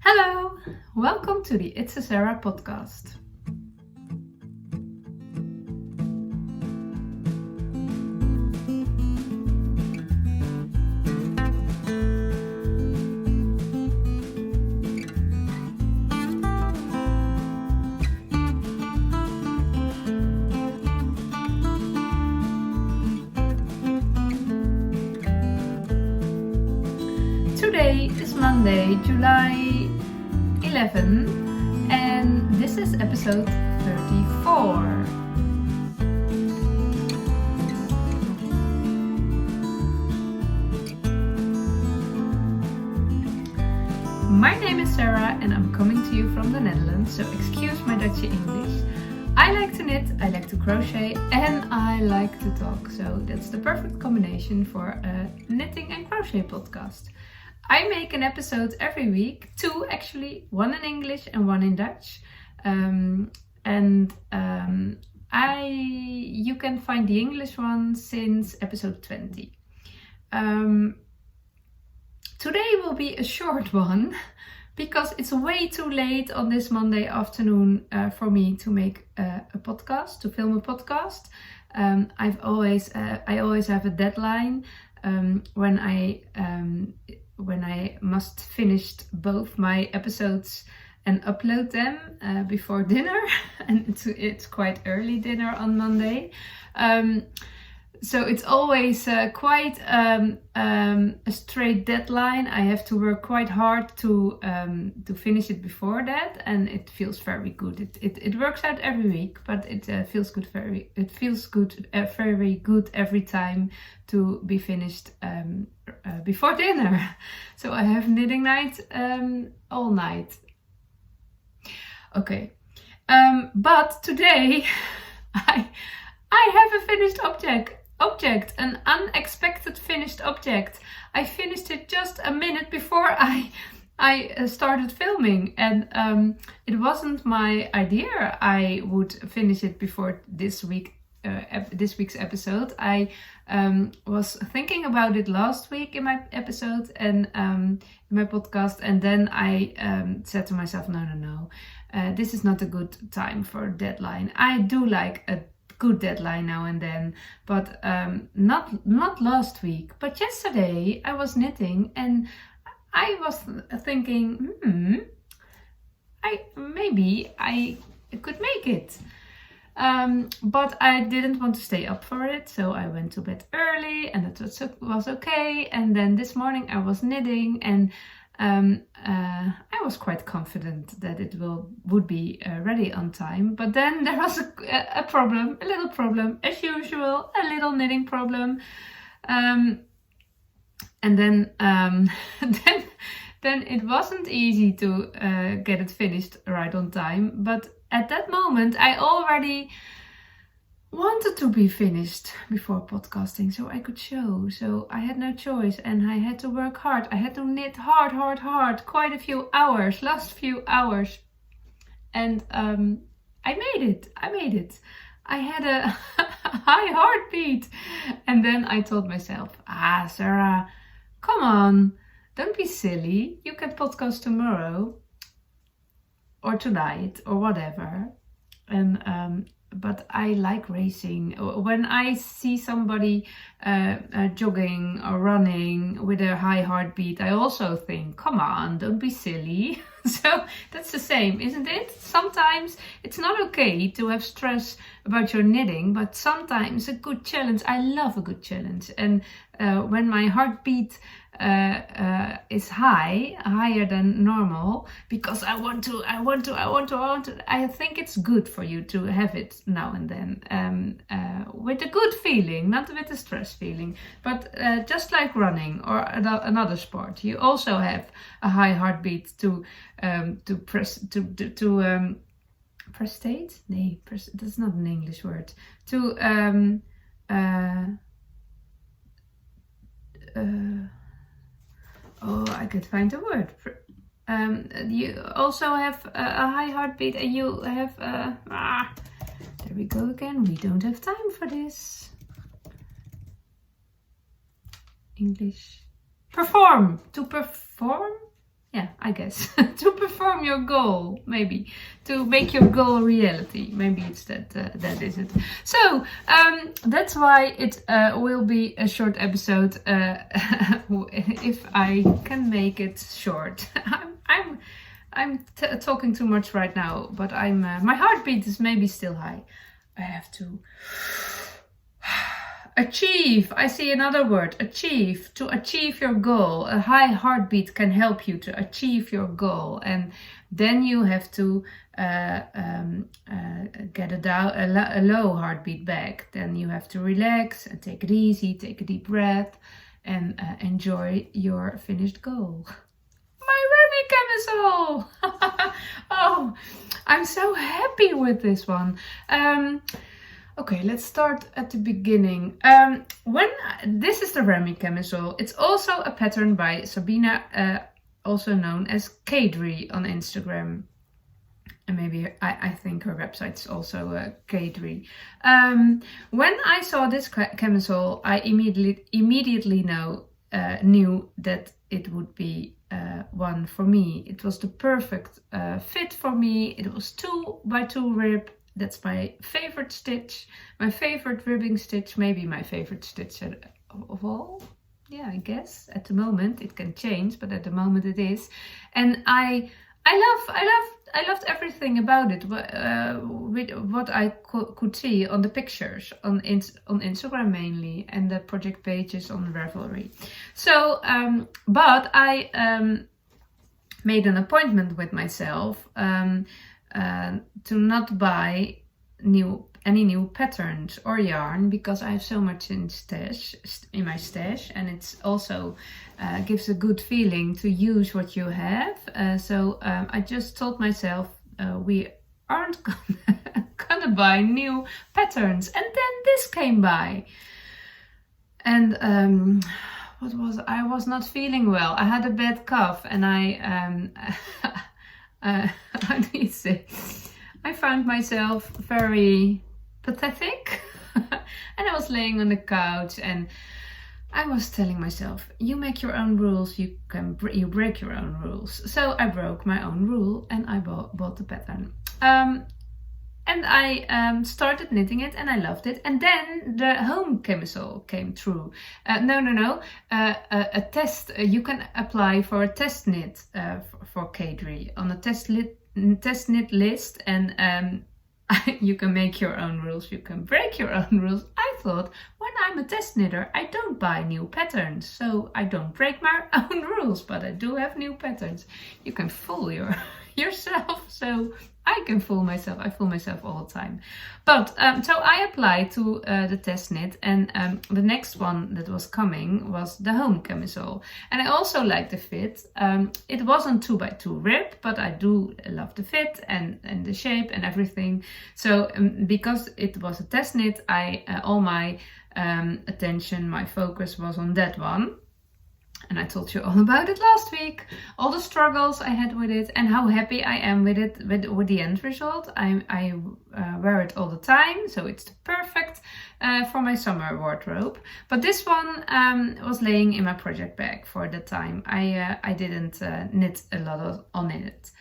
Hello, welcome to the It's a Sarah podcast. Today is Monday, July 11, and this is episode 34. My name is Sarah and I'm coming to you from the Netherlands, so excuse my Dutch English. I like to knit, I like to crochet, and I like to talk, so that's the perfect combination for a knitting and crochet podcast. I make an episode every week, two actually, one in English and one in Dutch. You can find the English one since episode 20. Today will be a short one because it's way too late on this Monday afternoon for me to make a podcast, to film a podcast. I always have a deadline when I must finish both my episodes and upload them before dinner, and it's quite early dinner on Monday. So it's always quite a straight deadline. I have to work quite hard to finish it before that, and it feels very good. It works out every week, but it feels good very good every time to be finished before dinner. So I have knitting night all night. Okay, but today I have a finished object, an unexpected finished object. I finished it just a minute before I started filming, and it wasn't my idea I would finish it before this week's episode. I was thinking about it last week in my episode and in my podcast, and then I said to myself, no, this is not a good time for a deadline. I do like a good deadline now and then, but not last week, but yesterday I was knitting and I was thinking, maybe I could make it. But I didn't want to stay up for it, so I went to bed early, and it was okay. And then this morning I was knitting, and I was quite confident that it would be ready on time. But then there was a little problem, as usual, a little knitting problem. And then it wasn't easy to get it finished right on time. But at that moment, I already wanted to be finished before podcasting so I could show. So I had no choice, and I had to work hard. I had to knit hard, quite a few hours, last few hours. And I made it. I had a high heartbeat. And then I told myself, Sarah, come on, don't be silly. You can podcast tomorrow or tonight or whatever. And but I like racing. When I see somebody jogging or running with a high heartbeat, I also think, come on, don't be silly. So that's the same, isn't it? Sometimes it's not okay to have stress about your knitting, but sometimes a good challenge. I love a good challenge. And when my heartbeat is higher than normal, because I want to. I think it's good for you to have it now and then, with a good feeling, not with a stress feeling. But just like running or another sport, you also have a high heartbeat to prestate. That's not an English word. I could find a word. You also have a high heartbeat, and you have there we go again. We don't have time for this. English. Perform. To perform yeah, I guess, to perform your goal, maybe, to make your goal reality. Maybe it's that is it. So that's why it will be a short episode, if I can make it short. I'm talking too much right now, but my heartbeat is maybe still high. I have to achieve. I see another word, achieve. To achieve your goal. A high heartbeat can help you to achieve your goal. And then you have to get a low heartbeat back. Then you have to relax and take it easy, take a deep breath, and enjoy your finished goal. My Remi camisole! Oh, I'm so happy with this one. Okay, let's start at the beginning. This is the Remi camisole. It's also a pattern by Sabina, also known as Caidree on Instagram. And maybe I think her website's also Caidree. When I saw this camisole, I immediately knew that it would be one for me. It was the perfect fit for me. It was 2x2 rib. That's my favorite stitch, my favorite ribbing stitch, maybe my favorite stitch of all. Yeah, I guess at the moment it can change, but at the moment it is. And I loved everything about it. With what I could see on the pictures on Instagram mainly, and the project pages on Ravelry. So, but I made an appointment with myself. To not buy any new patterns or yarn, because I have so much in my stash, and it's also gives a good feeling to use what you have. So I just told myself we aren't gonna buy new patterns, and then this came by, and I was not feeling well. I had a bad cough, and how do you say? I found myself very pathetic, and I was laying on the couch, and I was telling myself, "You make your own rules. You break your own rules." So I broke my own rule, and I bought the pattern. And I started knitting it, and I loved it. And then the home camisole came through. A test. You can apply for a test knit for Caidree on a test knit list, and you can make your own rules. You can break your own rules. I thought, when I'm a test knitter, I don't buy new patterns, so I don't break my own rules, but I do have new patterns. You can fool yourself, so I can fool myself. I fool myself all the time. But so I applied to the test knit, and the next one that was coming was the home camisole. And I also like the fit. It wasn't 2x2 rib, but I do love the fit and the shape and everything. So because it was a test knit, all my attention, my focus was on that one. And I told you all about it last week, all the struggles I had with it, and how happy I am with it, with the end result. I wear it all the time, so it's perfect for my summer wardrobe. But this one was laying in my project bag for the time. I didn't knit a lot on it.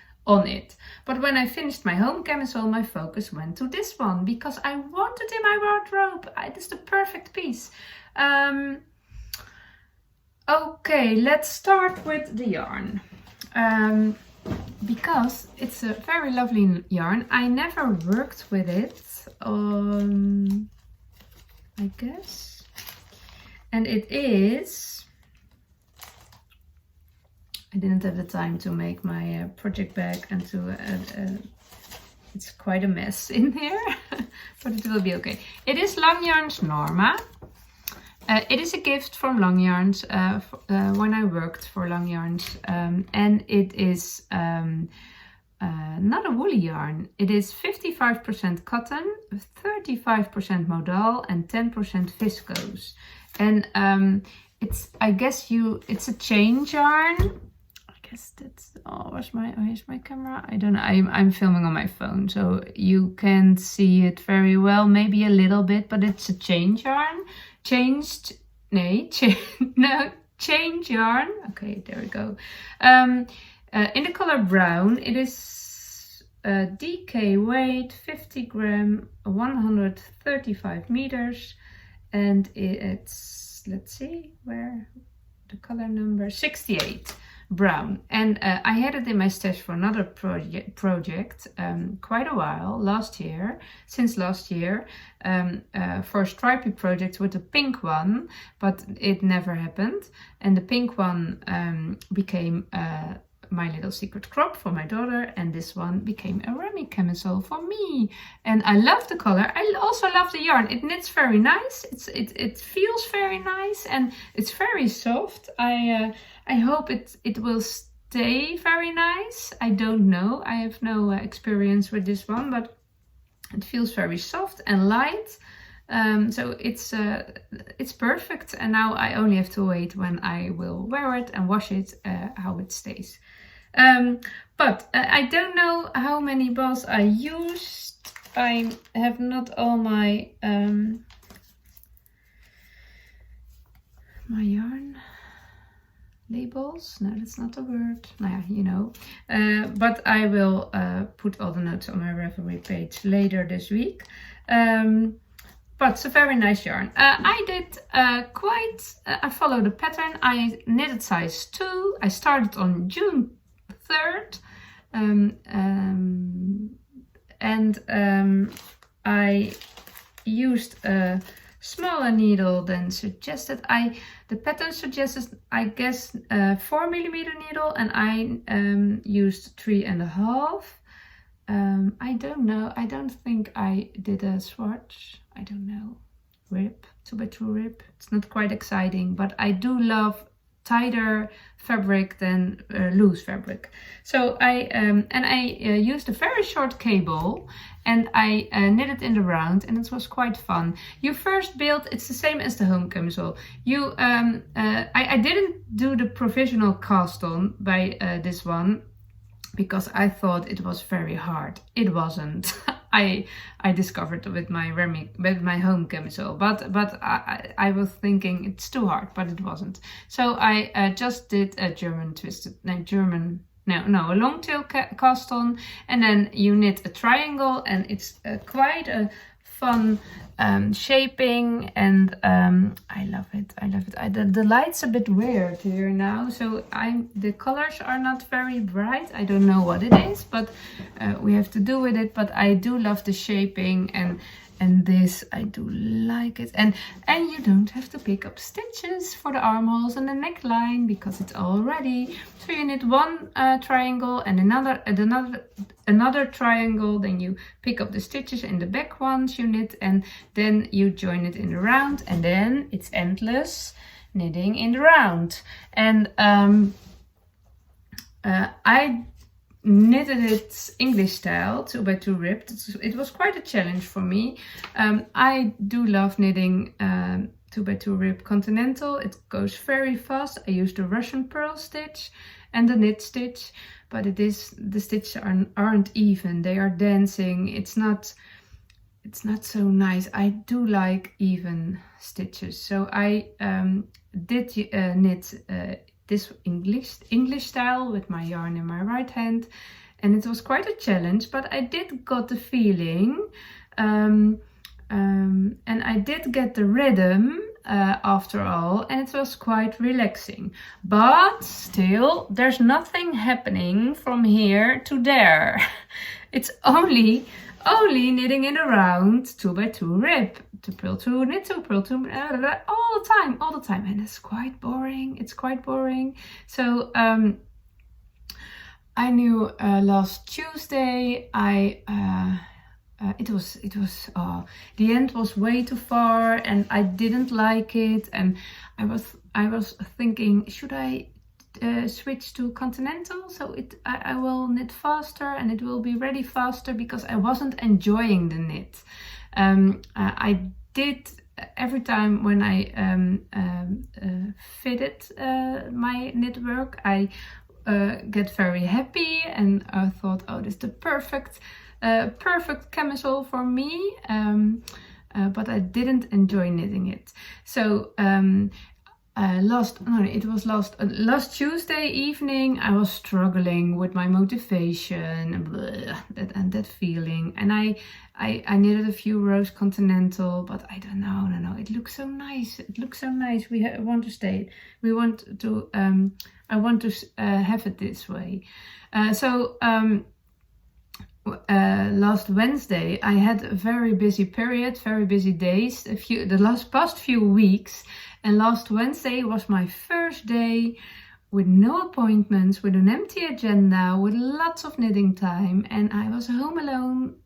But when I finished my home camisole, my focus went to this one, because I want it in my wardrobe. It's the perfect piece. Okay, let's start with the yarn, because it's a very lovely yarn. I never worked with it, I guess, and it is, I didn't have the time to make my project bag, and it's quite a mess in here, but it will be okay. It is Long Yarns Norma. It is a gift from Long Yarns when I worked for Long Yarns, and it is not a woolly yarn. It is 55% cotton, 35% modal, and 10% viscose. And it's a change yarn. I guess that's, here's my camera. I don't know, I'm filming on my phone, so you can't see it very well, maybe a little bit, but it's a change yarn. Change yarn. Okay, there we go. in the color brown. It is DK weight 50 gram, 135 meters, and it's, let's see where the color number, 68 brown. And I had it in my stash for another project quite a while, since last year, for a stripy project with a pink one, but it never happened. And the pink one became my little secret crop for my daughter, and this one became a Remi camisole for me. And I love the color. I also love the yarn. It knits very nice. It feels very nice, and it's very soft. I hope it will stay very nice. I don't know. I have no experience with this one, but it feels very soft and light. So it's perfect, and now I only have to wait when I will wear it and wash it, how it stays. But I don't know how many balls I used. I have not all my my yarn labels. No, that's not a word. Nah, you know. But I will put all the notes on my Ravelry page later this week. But it's a very nice yarn. I did I followed the pattern. I knitted size 2. I started on June 3rd. I used a smaller needle than suggested. The pattern suggested, I guess, 4mm needle, and I used 3.5. I don't know. I don't think I did a swatch. I don't know. Rib, 2x2 rib. It's not quite exciting, but I do love tighter fabric than loose fabric. So I used a very short cable, and I knit it in the round, and it was quite fun. You first build, it's the same as the home camisole. I didn't do the provisional cast on by this one, because I thought it was very hard. It wasn't. I discovered with my home camisole, but I was thinking it's too hard, but it wasn't. So I just did a a long tail cast on, and then you knit a triangle, and it's quite a fun shaping, and I love it. The light's a bit weird here now, so the colors are not very bright. I don't know what it is, but we have to do with it. But I do love the shaping, and this, I do like it. And you don't have to pick up stitches for the armholes and the neckline, because it's all ready. So you knit one triangle and another triangle, then you pick up the stitches in the back ones you knit, and then you join it in the round, and then it's endless knitting in the round. And I knitted it English style, 2x2 ribbed. It was quite a challenge for me. I do love knitting 2x2 rib continental. It goes very fast. I use the Russian purl stitch and the knit stitch, but the stitches aren't even. They are dancing. It's not so nice. I do like even stitches. So I did knit this English style with my yarn in my right hand, and it was quite a challenge, but I did got the feeling, and I did get the rhythm after all, and it was quite relaxing. But still, there's nothing happening from here to there. It's only knitting in a round, 2x2 rib, to purl 2, knit 2, purl 2, all the time, and it's quite boring. It's quite boring. So I knew last Tuesday the end was way too far, and I didn't like it, and I was thinking, should I switch to continental, so I will knit faster and it will be ready faster, because I wasn't enjoying the knit. I did, every time when I fitted my knit work, I get very happy, and I thought, oh, this is the perfect camisole for me, but I didn't enjoy knitting it. So last Tuesday evening. I was struggling with my motivation and that feeling, and I knitted a few rows continental, but I don't know. It looks so nice. We want to stay. We want to. I want to have it this way. Last Wednesday I had a very busy period, very busy days. The past few weeks. And last Wednesday was my first day with no appointments, with an empty agenda, with lots of knitting time. And I was home alone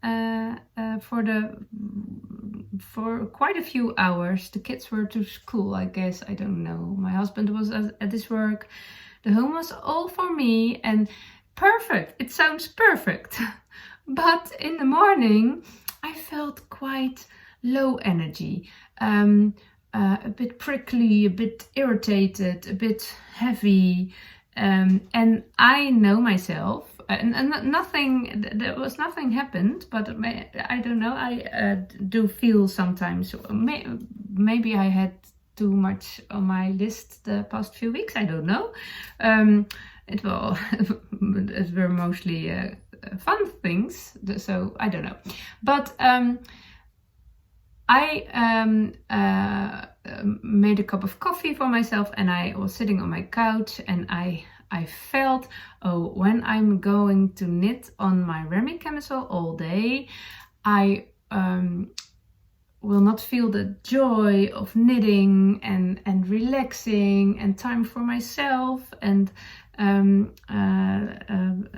for quite a few hours. The kids were to school, I guess. I don't know. My husband was at his work. The home was all for me, and perfect. It sounds perfect. But in the morning, I felt quite low energy. A bit prickly, a bit irritated, a bit heavy, and I know myself, and nothing happened, but I don't know, I do feel sometimes, maybe I had too much on my list the past few weeks, I don't know. It were mostly fun things, so I don't know, but I made a cup of coffee for myself, and I was sitting on my couch, and I felt, when I'm going to knit on my Remi camisole all day, I will not feel the joy of knitting and relaxing and time for myself and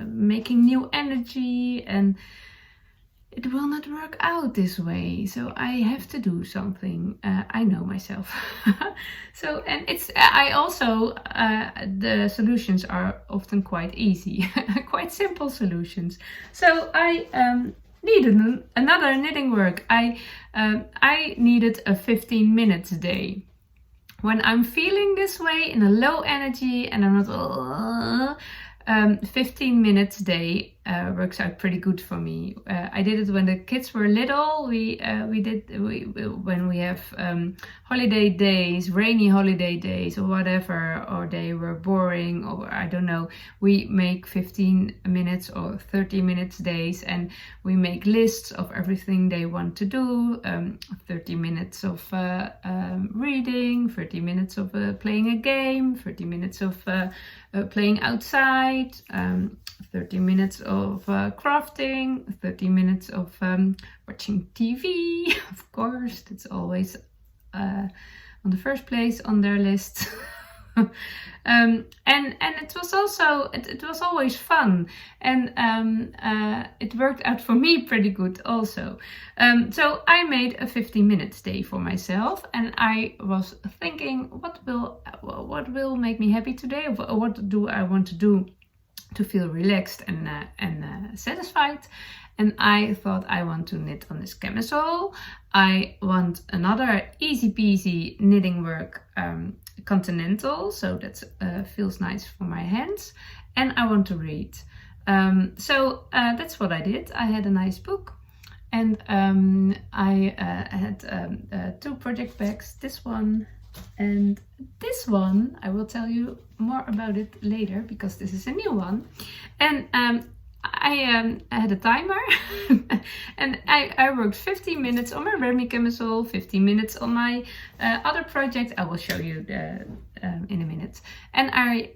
making new energy, and it will not work out this way, so I have to do something. I know myself. So, and I also, the solutions are often quite easy, quite simple solutions. So I needed another knitting work. I needed a 15 minutes day. When I'm feeling this way in a low energy and I'm not 15 minutes day works out pretty good for me. I did it when the kids were little. When we have holiday days, rainy holiday days or whatever, or they were boring, or I don't know, we make 15 minutes or 30 minutes days, and we make lists of everything they want to do. 30 minutes of reading, 30 minutes of playing a game, 30 minutes of playing outside, 30 minutes of crafting, 30 minutes of watching TV, of course, that's always on the first place on their list. And it was also, it was always fun, and it worked out for me pretty good also. So I made a 15 minutes day for myself, and I was thinking, what will make me happy today? What do I want to do to feel relaxed and satisfied? And I thought, I want to knit on this camisole. I want another easy peasy knitting work, continental, so that feels nice for my hands, and I want to read. So that's what I did. I had a nice book, and I had 2 project bags, this one and this one. I will tell you more about it later because this is a new one. And I had a timer and I worked 15 minutes on my Remi camisole, 15 minutes on my other project. I will show you in a minute. And I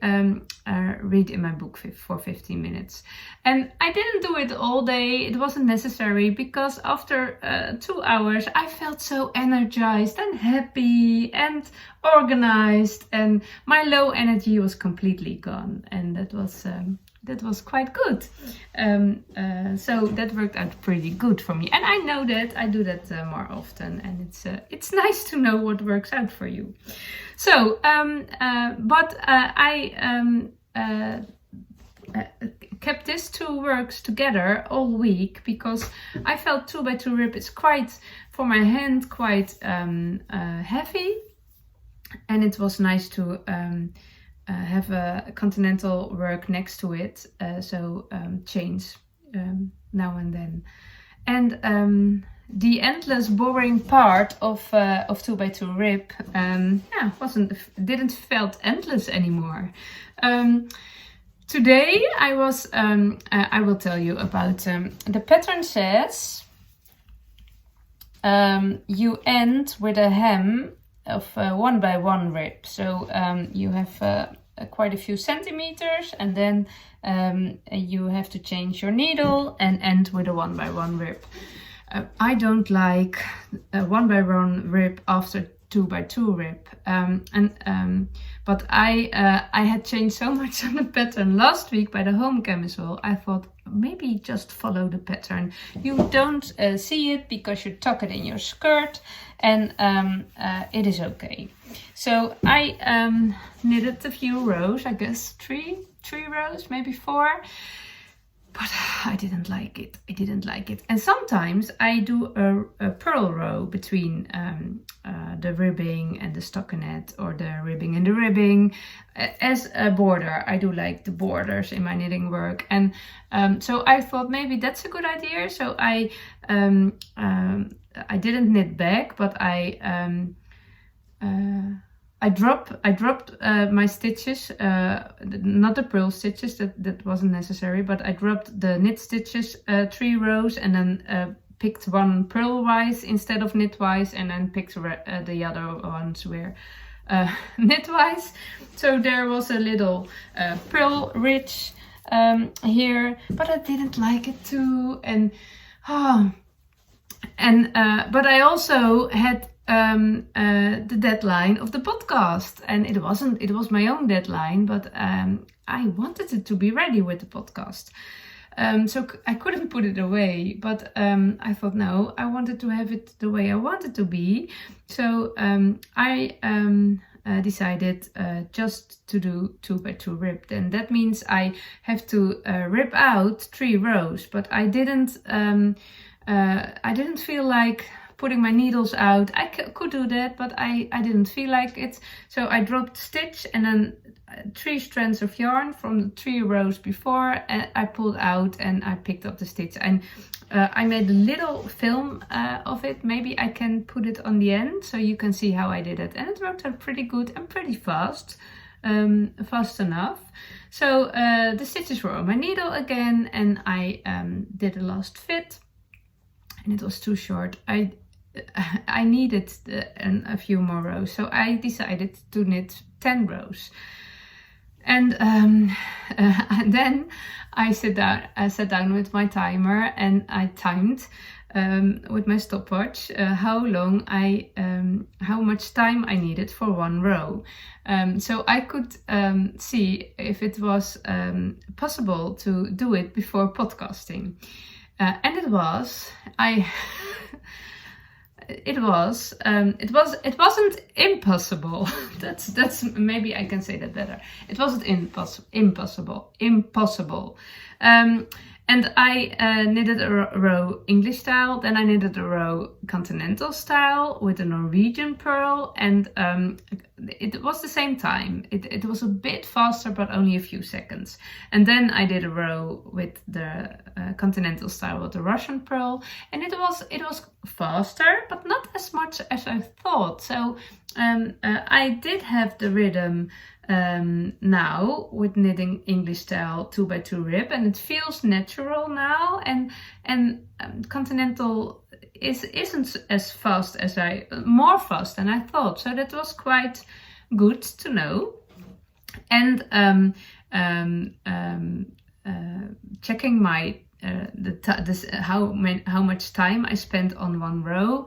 read in my book for 15 minutes. And I didn't do it all day. It wasn't necessary because after 2 hours I felt so energized and happy and organized, and my low energy was completely gone, and that was quite good. So that worked out pretty good for me, and I know that I do that more often, and it's nice to know what works out for you. So but I kept these 2 works together all week because I felt 2 by 2 rib is quite, for my hand, quite heavy, and it was nice to have a continental work next to it, so change now and then. And the endless boring part of 2x2 rib didn't felt endless anymore. Today I will tell you about the pattern says you end with a hem of 1x1 rib. So you have quite a few centimeters, and then you have to change your needle and end with a 1x1 rib. I don't like a 1x1 rib after 2x2 rib, but I had changed so much on the pattern last week by the home camisole. I thought maybe just follow the pattern. You don't see it because you tuck it in your skirt, and it is okay. So I knitted a few rows, I guess three rows, maybe 4. But I didn't like it. And sometimes I do a purl row between the ribbing and the stockinette, or the ribbing and the ribbing as a border. I do like the borders in my knitting work, and so I thought maybe that's a good idea. So I didn't knit back, but I dropped my stitches, not the purl stitches, that wasn't necessary, but I dropped the knit stitches 3 rows, and then picked one purl-wise instead of knit-wise, and then picked the other ones were knit-wise. So there was a little purl ridge here, but I didn't like it too, but I also had the deadline of the podcast, and it was my own deadline, but I wanted it to be ready with the podcast, so I couldn't put it away, but I thought, no, I wanted to have it the way I want it to be. So I decided just to do 2x2 rib. Then that means I have to rip out 3 rows, but I didn't feel like putting my needles out. I could do that, but I didn't feel like it. So I dropped stitch, and then 3 strands of yarn from the 3 rows before, and I pulled out and I picked up the stitch. And I made a little film of it. Maybe I can put it on the end so you can see how I did it. And it worked out pretty good and pretty fast. Fast enough. So the stitches were on my needle again, and I did a last fit, and it was too short. I needed a few more rows, so I decided to knit 10 rows. And then I sat down with my timer, and I timed with my stopwatch how much time I needed for one row, so I could see if it was possible to do it before podcasting, and it was. It wasn't impossible. That's maybe I can say that better. It wasn't impossible. And I knitted a row English style, then I knitted a row continental style with a Norwegian purl, and it was the same time. It was a bit faster, but only a few seconds. And then I did a row with the continental style with the Russian purl, and it was faster, but not as much as I thought. So I did have the rhythm now with knitting English style 2x2 rib, and it feels natural now, and continental isn't as fast as more fast than I thought, so that was quite good to know. And checking my how much time I spent on one row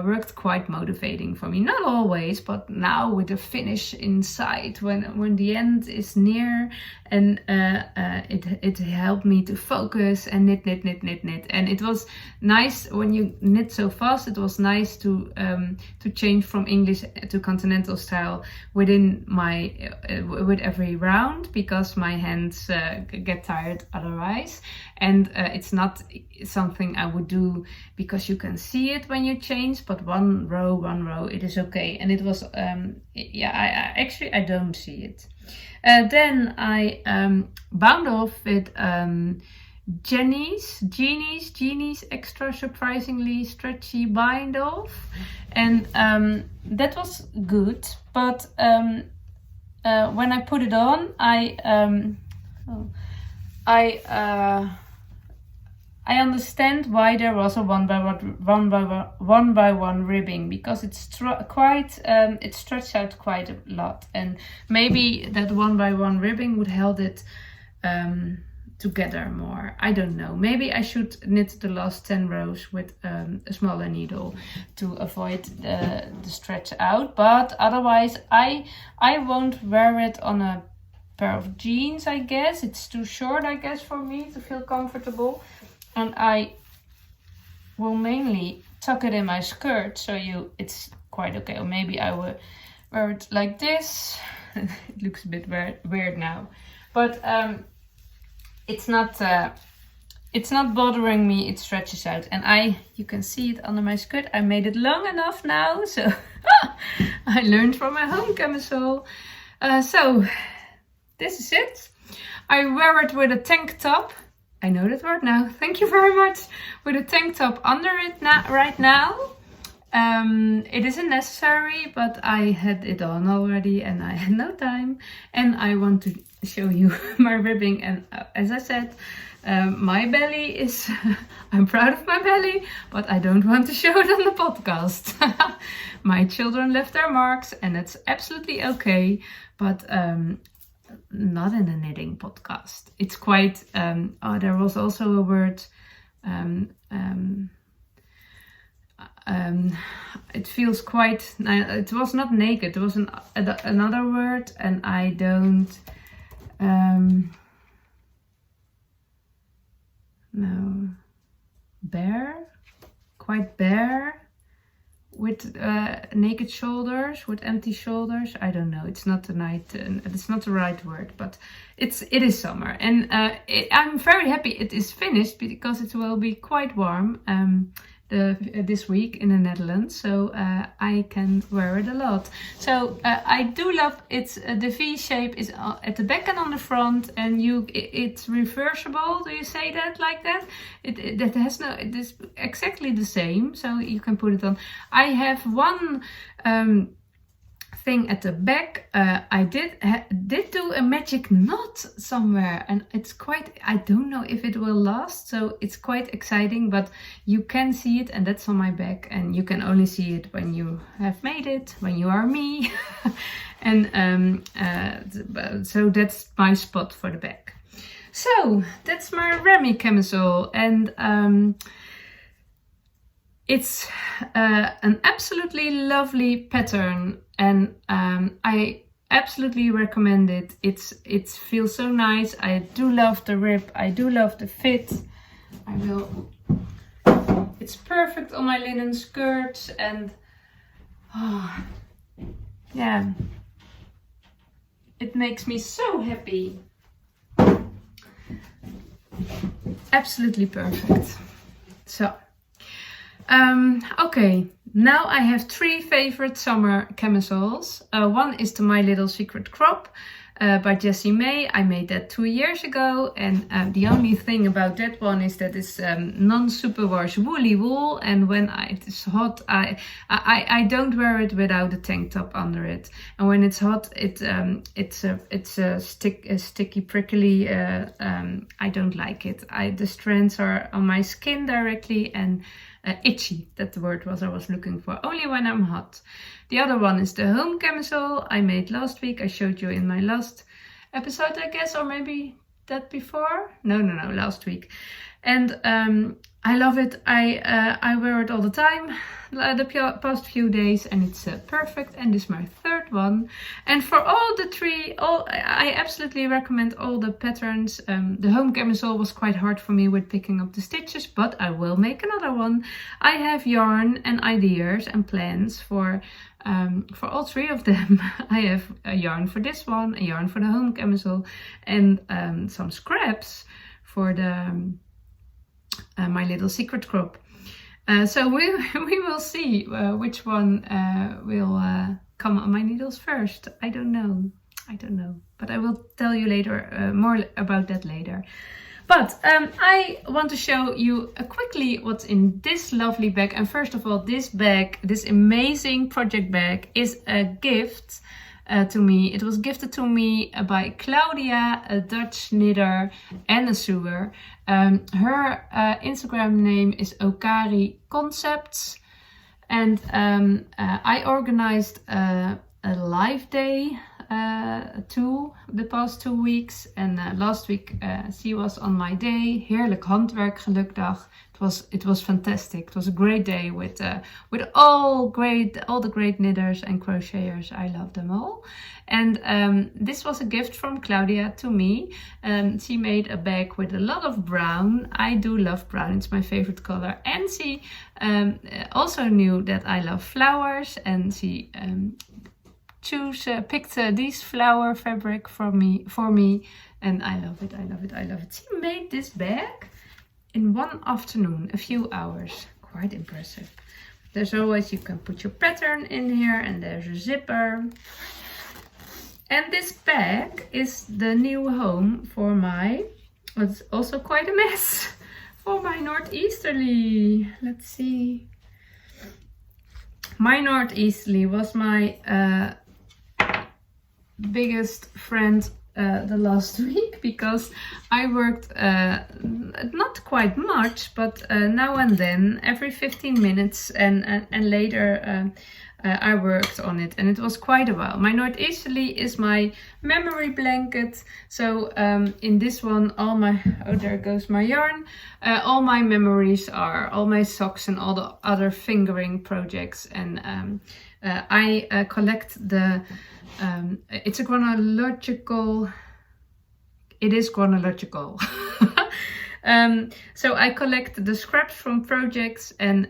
worked quite motivating for me. Not always, but now with the finish in sight, when the end is near, and it helped me to focus and knit. And it was nice when you knit so fast. It was nice to change from English to continental style within with every round, because my hands get tired otherwise. And it's not something I would do because you can see it when you change, but one row, it is okay. And it was, I don't see it. Then I bound off with Genie's extra surprisingly stretchy bind off, and that was good, but when I put it on, I understand why there was a one by one ribbing, because it's it stretched out quite a lot, and maybe that one by one ribbing would hold it together more. I don't know. Maybe I should knit the last 10 rows with a smaller needle to avoid the stretch out. But otherwise, I won't wear it on a pair of jeans. I guess it's too short, I guess, for me to feel comfortable. And I will mainly tuck it in my skirt, so it's quite okay. Or maybe I will wear it like this. It looks a bit weird now, but it's not bothering me. It stretches out, and you can see it under my skirt. I made it long enough now, so I learned from my home camisole. So this is it. I wear it with a tank top. I know that word now. Thank you very much. With a tank top under it right now. It isn't necessary, but I had it on already and I had no time. And I want to show you my ribbing. And as I said, my belly is... I'm proud of my belly, but I don't want to show it on the podcast. My children left their marks and it's absolutely okay. But... not in the knitting podcast. It's quite there was also a word it feels quite, it was not naked, there was another word, and I don't no, bare, quite bare, with naked shoulders, with empty shoulders. I don't know. It's not the it's not the right word, but it is summer, and I'm very happy it is finished, because it will be quite warm this week in the Netherlands, so I can wear it a lot. So I do love it. The V shape is at the back and on the front, and it's reversible. Do you say that like that? It has no. It is exactly the same, so you can put it on. I have one thing at the back. I did do a magic knot somewhere, and it's quite, I don't know if it will last, so it's quite exciting, but you can see it, and that's on my back, and you can only see it when you have made it, when you are me. And so that's my spot for the back. So that's my Remi camisole, and it's an absolutely lovely pattern, and I absolutely recommend it. It feels so nice. I do love the rib. I do love the fit. It's perfect on my linen skirts, and yeah, it makes me so happy. Absolutely perfect. So. Okay, now I have 3 favorite summer camisoles. One is the My Little Secret Crop by Jessie May. I made that 2 years ago, and the only thing about that one is that it's non-superwash woolly wool, and when it's hot, I don't wear it without a tank top under it. And when it's hot, it's a sticky, prickly. I don't like it. The strands are on my skin directly, and itchy, that the word was I was looking for, only when I'm hot. The other one is the home camisole I made last week. I showed you in my last episode, I guess, or maybe that before. No, last week. And I love it. I wear it all the time, the past few days, and it's perfect. And this is my 3rd one. And for all the 3, I absolutely recommend all the patterns. The home camisole was quite hard for me with picking up the stitches, but I will make another one. I have yarn and ideas and plans for all 3 of them. I have a yarn for this one, a yarn for the home camisole, and some scraps for the My Little Secret Crop. So we will see which one will come on my needles first. I don't know, but I will tell you later, more about that later. But I want to show you quickly what's in this lovely bag. And first of all, this bag, this amazing project bag, is a gift to me. It was gifted to me by Claudia, a Dutch knitter and a sewer. Her Instagram name is Okari Concepts. And I organized a live day the past 2 weeks. And last week she was on my day. Heerlijk handwerk gelukdag. It was fantastic. It was a great day with all the great knitters and crocheters. I love them all. And this was a gift from Claudia to me. She made a bag with a lot of brown. I do love brown. It's my favorite color. And she also knew that I love flowers, and she picked this flower fabric for me, and I love it. She made this bag in one afternoon, a few hours. Quite impressive. There's always, you can put your pattern in here, and there's a zipper. And this bag is the new home for it's also quite a mess, for my Northeasterly. Let's see. My Northeasterly was my biggest friend the last week, because I worked not quite much, but now and then, every 15 minutes, and later I worked on it, and it was quite a while. My Northeasterly is my memory blanket. So in this one, there goes my yarn. All my memories are all my socks and all the other fingering projects, and I collect the it's a chronological. It is chronological. So I collect the scraps from projects, and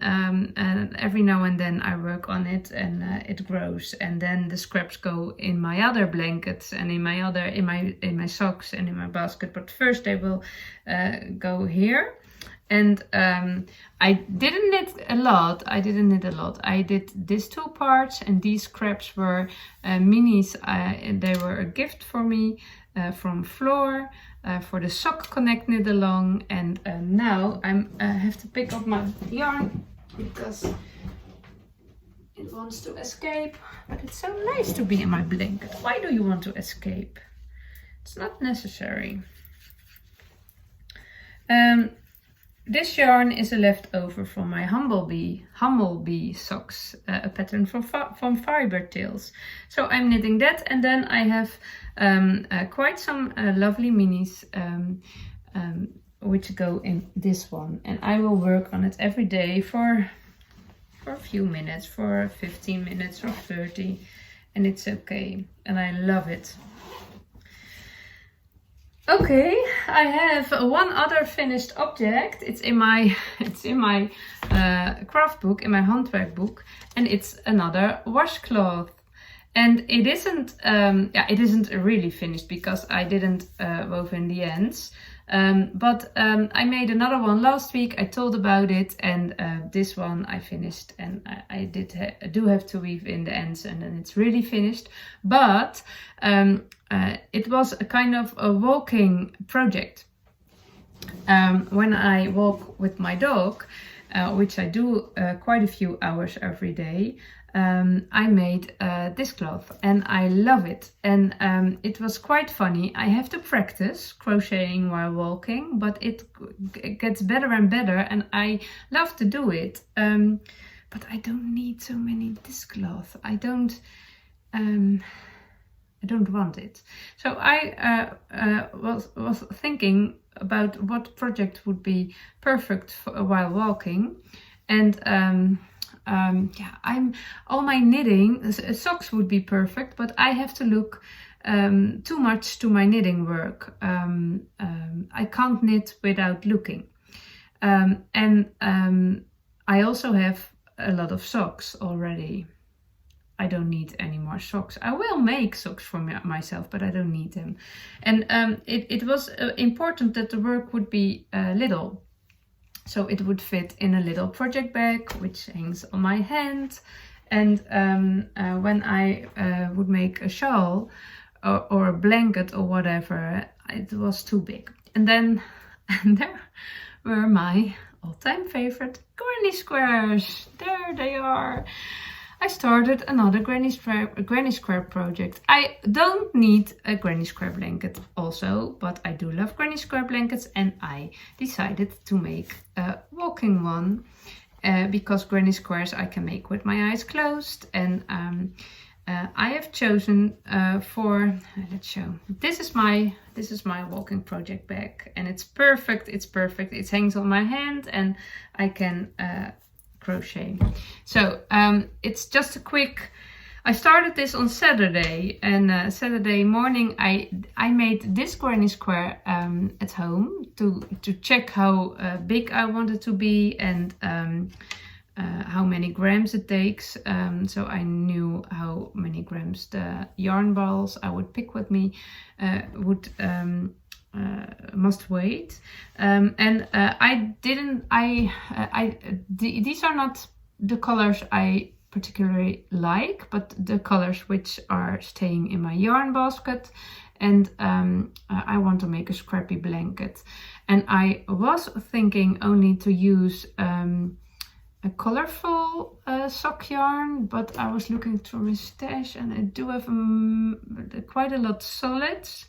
every now and then I work on it, and it grows, and then the scraps go in my other blankets and in my socks and in my basket. But first they will go here. And I didn't knit a lot. I did these 2 parts, and these scraps were minis. They were a gift for me from Floor for the sock connect knit along. And now I have to pick up my yarn because it wants to escape. But it's so nice to be in my blanket. Why do you want to escape? It's not necessary. This yarn is a leftover from my Humblebee socks, a pattern from Fiber Tales. So I'm knitting that, and then I have quite some lovely minis which go in this one, and I will work on it every day for a few minutes, for 15 minutes or 30, and it's okay, and I love it. Okay, I have one other finished object. It's in my craft book, in my handwerk book, and it's another washcloth. And it isn't really finished because I didn't wove in the ends. But I made another one last week. I told about it, and this one I finished, and I do have to weave in the ends, and then it's really finished. But it was a kind of a walking project. When I walk with my dog, which I do quite a few hours every day, I made this cloth, and I love it. And it was quite funny. I have to practice crocheting while walking, but it gets better and better, and I love to do it. But I don't need so many disc cloth. I don't want it. So I was thinking about what project would be perfect while walking, and all my knitting socks would be perfect, but I have to look too much to my knitting work. I can't knit without looking, and I also have a lot of socks already. I don't need any more socks. I will make socks for myself, but I don't need them. And it was important that the work would be little. So it would fit in a little project bag, which hangs on my hand. And when I would make a shawl or a blanket or whatever, it was too big. And then And there were my all-time favorite granny squares. There they are. I started another granny square project. I don't need a granny square blanket also, but I do love granny square blankets, and I decided to make a walking one because granny squares I can make with my eyes closed. And I have chosen let's show. This is my walking project bag, and it's perfect. It's perfect. It hangs on my hand, and I can crochet. So it's just a quick. I started this on Saturday, and Saturday morning I made this granny square at home to check how big I want it to be, and how many grams it takes. So I knew how many grams the yarn balls I would pick with me must wait. These are not the colors I particularly like, but the colors which are staying in my yarn basket. And I want to make a scrappy blanket, and I was thinking only to use a colorful sock yarn, but I was looking through my stash and I do have quite a lot solids.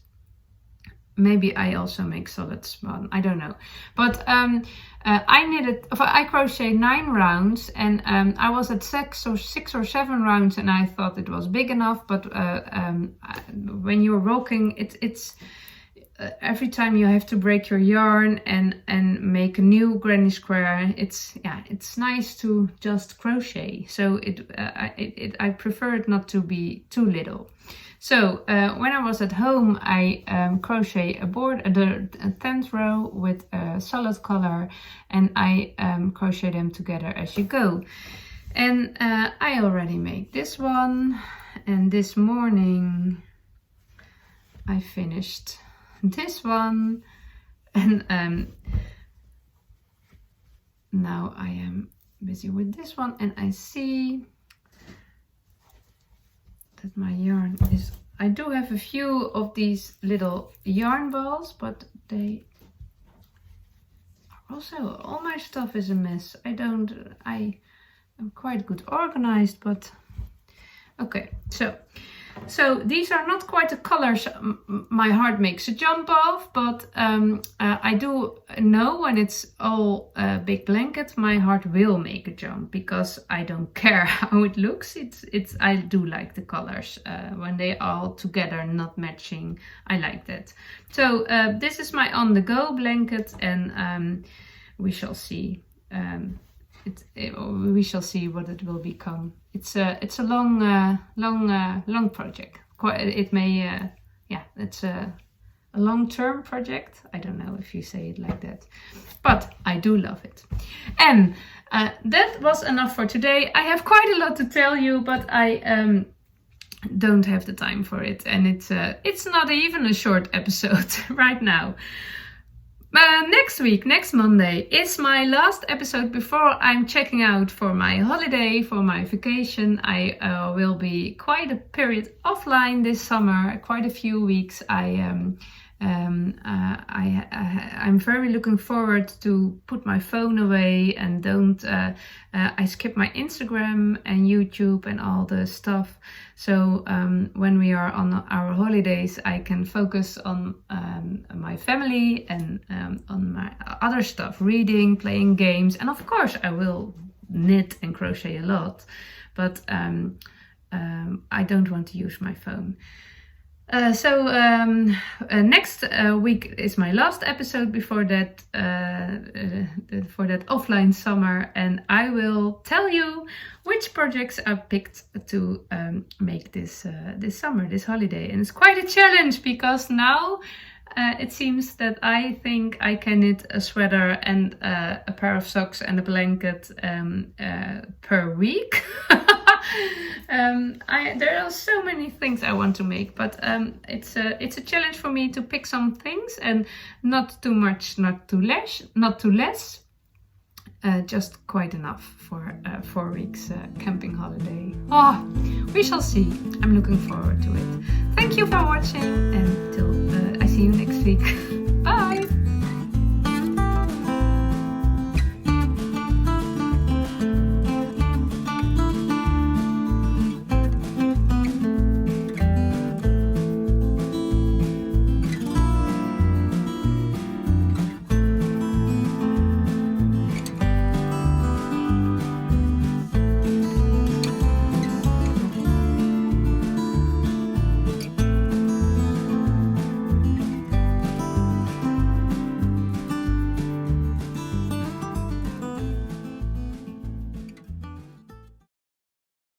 Maybe I also make solids one, I don't know. But I crocheted 9 rounds, and I was at 6 or 7 rounds, and I thought it was big enough. But when you're walking, it's every time you have to break your yarn and make a new granny square. It's nice to just crochet. So I prefer it not to be too little. So when I was at home, I crochet a 10th row with a solid color, and I crochet them together as you go. And I already made this one, and this morning I finished this one, and now I am busy with this one, and I see that my yarn is, I do have a few of these little yarn balls, but they are also, all my stuff is a mess. I am quite good organized, but okay. So these are not quite the colors my heart makes a jump of, but I do know when it's all a big blanket, my heart will make a jump, because I don't care how it looks. I do like the colors when they all together, not matching. I like that. So this is my on-the-go blanket, and we shall see. We shall see what it will become. It's a long project. It may, it's a long-term project. I don't know if you say it like that, but I do love it. And that was enough for today. I have quite a lot to tell you, but I don't have the time for it, and it's not even a short episode right now. Next week, next Monday, is my last episode before I'm checking out for my holiday, for my vacation. I will be quite a period offline this summer, quite a few weeks. I'm very looking forward to put my phone away and I skip my Instagram and YouTube and all the stuff. So when we are on our holidays, I can focus on my family and on my other stuff, reading, playing games, and of course I will knit and crochet a lot, but I don't want to use my phone. So next week is my last episode before that offline summer, and I will tell you which projects I picked to make this summer, this holiday. And it's quite a challenge, because now it seems that I think I can knit a sweater and a pair of socks and a blanket per week. There are so many things I want to make, but it's a challenge for me to pick some things, and not too much, not too less, just quite enough for 4 weeks camping holiday. We shall see. I'm looking forward to it. Thank you for watching, and till I see you next week.